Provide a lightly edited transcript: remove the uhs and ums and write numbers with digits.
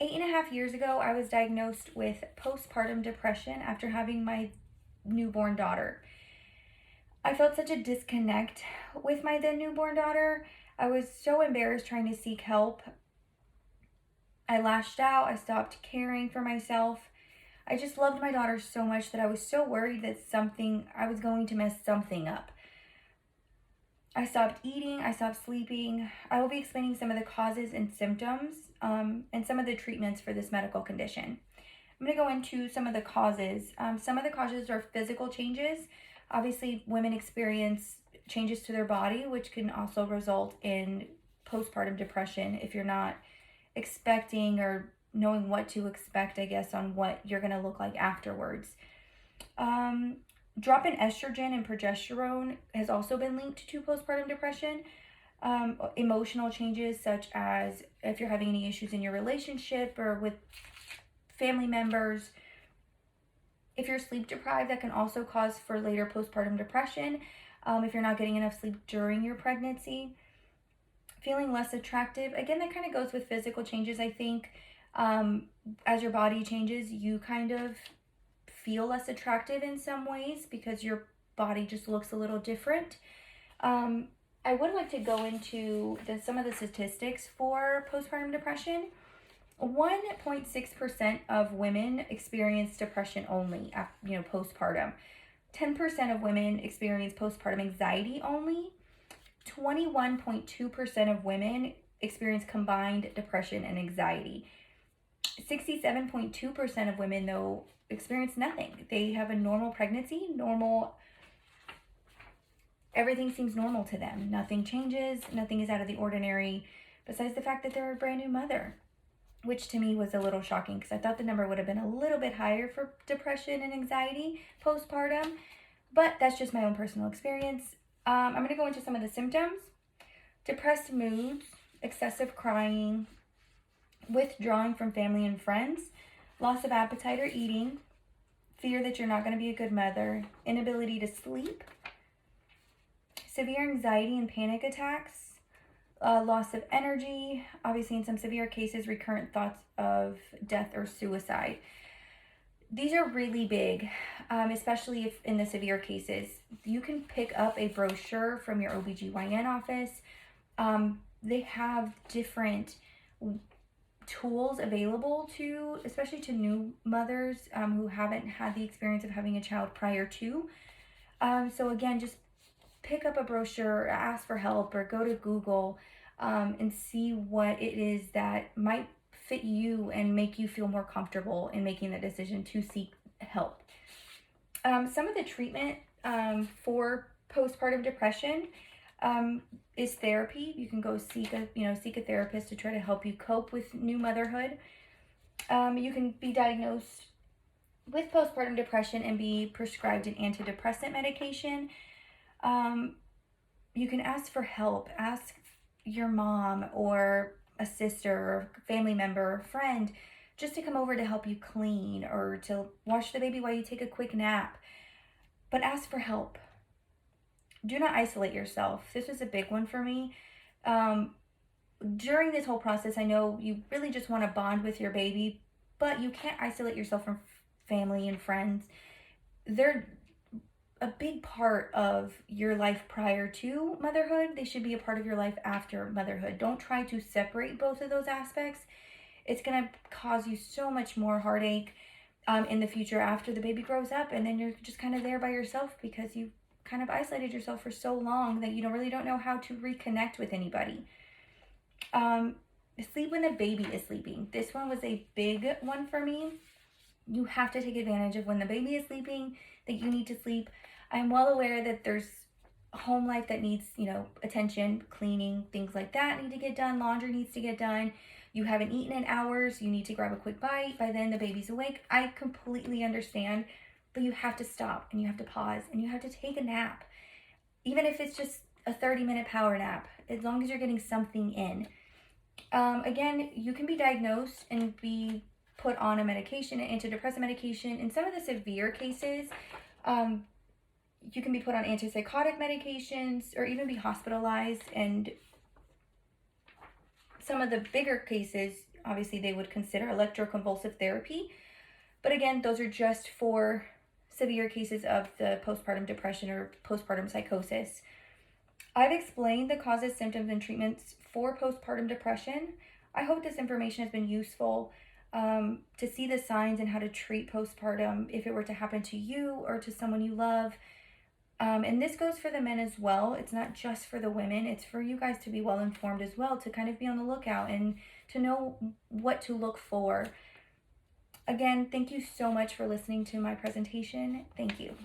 8.5 years ago, I was diagnosed with postpartum depression after having my newborn daughter. I felt such a disconnect with my then newborn daughter. I was so embarrassed trying to seek help. I lashed out. I stopped caring for myself. I just loved my daughter so much that I was so worried that I was going to mess something up. I stopped eating, I stopped sleeping. I will be explaining some of the causes and symptoms and some of the treatments for this medical condition. I'm going to go into some of the causes. Some of the causes are physical changes. Obviously, women experience changes to their body, which can also result in postpartum depression if you're not expecting or knowing what to expect, I guess, on what you're going to look like afterwards. Um, Drop in estrogen and progesterone has also been linked to postpartum depression. Emotional changes, such as if you're having any issues in your relationship or with family members. If you're sleep deprived, that can also cause for later postpartum depression. If you're not getting enough sleep during your pregnancy. Feeling less attractive, again, that kind of goes with physical changes, I think. As your body changes, you kind of feel less attractive in some ways because your body just looks a little different. I would like to go into some of the statistics for postpartum depression. 1.6% of women experience depression only, postpartum. 10% of women experience postpartum anxiety only. 21.2% of women experience combined depression and anxiety. 67.2% of women, though, experience nothing. They have a normal pregnancy, everything seems normal to them. Nothing changes, nothing is out of the ordinary, besides the fact that they're a brand new mother, which to me was a little shocking because I thought the number would have been a little bit higher for depression and anxiety postpartum, but that's just my own personal experience. I'm going to go into some of the symptoms. Depressed moods, excessive crying, withdrawing from family and friends, loss of appetite or eating, fear that you're not going to be a good mother, inability to sleep, severe anxiety and panic attacks, loss of energy, obviously in some severe cases, recurrent thoughts of death or suicide. These are really big, especially if in the severe cases. You can pick up a brochure from your OBGYN office. They have different tools available to, especially to new mothers who haven't had the experience of having a child prior to. So again, just pick up a brochure, ask for help, or go to Google and see what it is that might fit you and make you feel more comfortable in making the decision to seek help. Some of the treatment for postpartum depression is therapy. You can go seek a therapist to try to help you cope with new motherhood. You can be diagnosed with postpartum depression and be prescribed an antidepressant medication. You can ask for help. Ask your mom or a sister or family member or friend just to come over to help you clean or to wash the baby while you take a quick nap. But ask for help. Do not isolate yourself. This was a big one for me. During this whole process, I know you really just want to bond with your baby, but you can't isolate yourself from family and friends. They're a big part of your life prior to motherhood. They should be a part of your life after motherhood. Don't try to separate both of those aspects. It's going to cause you so much more heartache in the future after the baby grows up, and then you're just kind of there by yourself because you kind of isolated yourself for so long that you really don't know how to reconnect with anybody. Sleep when the baby is sleeping. This one was a big one for me. You have to take advantage of when the baby is sleeping, that you need to sleep. I'm well aware that there's home life that needs, attention, cleaning, things like that need to get done. Laundry needs to get done. You haven't eaten in hours. You need to grab a quick bite. By then the baby's awake. I completely understand, but you have to stop and you have to pause and you have to take a nap. Even if it's just a 30-minute power nap, as long as you're getting something in. Again, you can be diagnosed and be put on a medication, an antidepressant medication. In some of the severe cases, you can be put on antipsychotic medications or even be hospitalized. And some of the bigger cases, obviously they would consider electroconvulsive therapy. But again, those are just for severe cases of the postpartum depression or postpartum psychosis. I've explained the causes, symptoms, and treatments for postpartum depression. I hope this information has been useful to see the signs and how to treat postpartum if it were to happen to you or to someone you love. And this goes for the men as well. It's not just for the women. It's for you guys to be well informed as well, to kind of be on the lookout and to know what to look for. Again, thank you so much for listening to my presentation. Thank you.